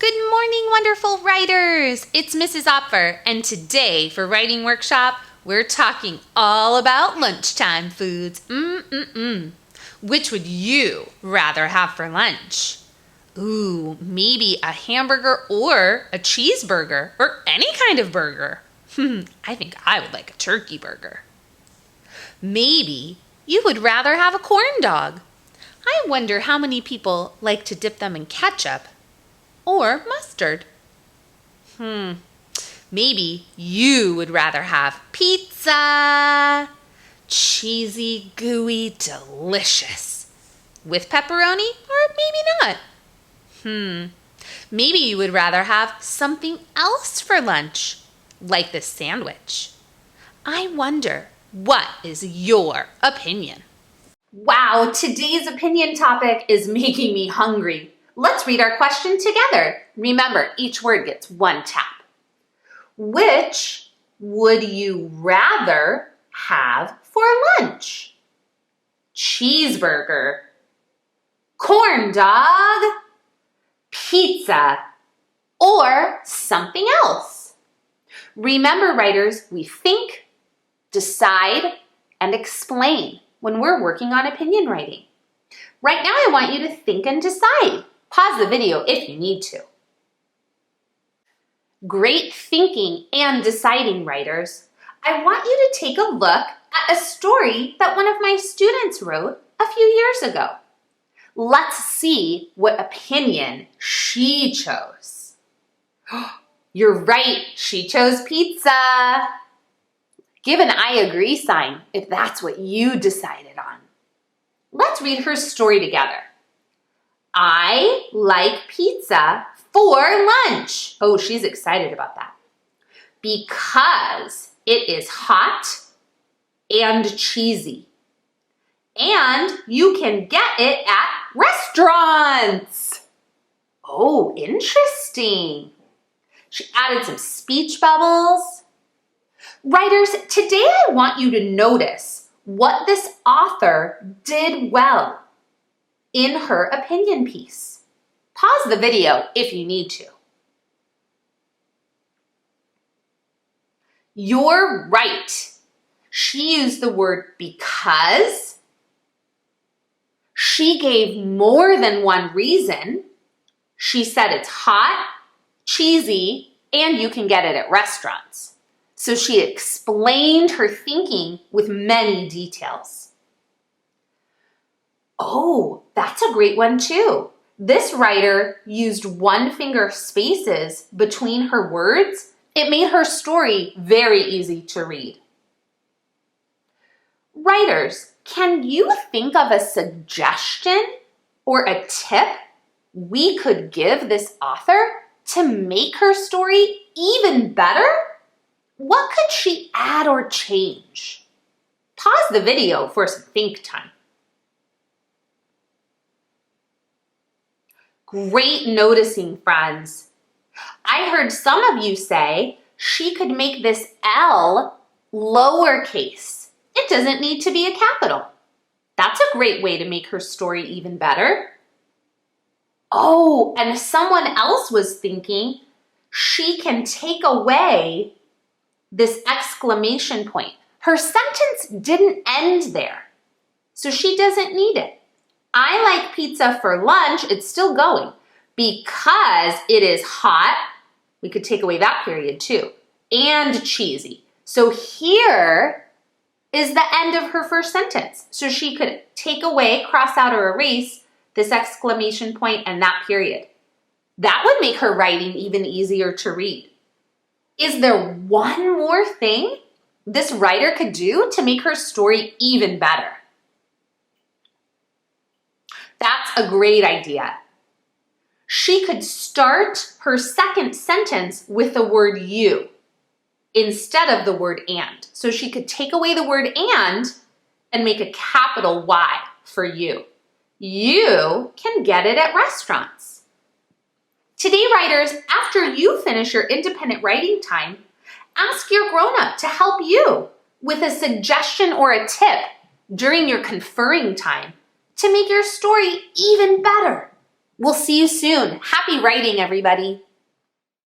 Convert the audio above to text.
Good morning, wonderful writers! It's Mrs. Opfer, and today for Writing Workshop, we're talking all about lunchtime foods. Which would you rather have for lunch? Ooh, maybe a hamburger or a cheeseburger or any kind of burger. I think I would like a turkey burger. Maybe you would rather have a corn dog. I wonder how many people like to dip them in ketchup or mustard. Maybe you would rather have pizza. Cheesy, gooey, delicious. With pepperoni or maybe not. Maybe you would rather have something else for lunch, like this sandwich. I wonder, what is your opinion? Wow, today's opinion topic is making me hungry. Let's read our question together. Remember, each word gets one tap. Which would you rather have for lunch? Cheeseburger, corn dog, pizza, or something else? Remember, writers, we think, decide, and explain when we're working on opinion writing. Right now, I want you to think and decide. Pause the video if you need to. Great thinking and deciding, writers. I want you to take a look at a story that one of my students wrote a few years ago. Let's see what opinion she chose. You're right, she chose pizza. Give an I agree sign if that's what you decided on. Let's read her story together. I like pizza for lunch. Oh, she's excited about that. Because it is hot and cheesy. And you can get it at restaurants. Oh, interesting. She added some speech bubbles. Writers, today I want you to notice what this author did well in her opinion piece. Pause the video if you need to. You're right. She used the word because. She gave more than one reason. She said it's hot, cheesy, and you can get it at restaurants. So she explained her thinking with many details. Oh, that's a great one too. This writer used one finger spaces between her words. It made her story very easy to read. Writers, can you think of a suggestion or a tip we could give this author to make her story even better? What could she add or change? Pause the video for some think time. Great noticing, friends. I heard some of you say she could make this L lowercase. It doesn't need to be a capital. That's a great way to make her story even better. Oh, and someone else was thinking she can take away this exclamation point. Her sentence didn't end there, so she doesn't need it. I like pizza for lunch, it's still going, because it is hot. We could take away that period too, and cheesy. So here is the end of her first sentence. So she could take away, cross out, or erase this exclamation point and that period. That would make her writing even easier to read. Is there one more thing this writer could do to make her story even better? That's a great idea. She could start her second sentence with the word you instead of the word and. So she could take away the word and make a capital Y for you. You can get it at restaurants. Today, writers, after you finish your independent writing time, ask your grown-up to help you with a suggestion or a tip during your conferring time to make your story even better. We'll see you soon. Happy writing, everybody.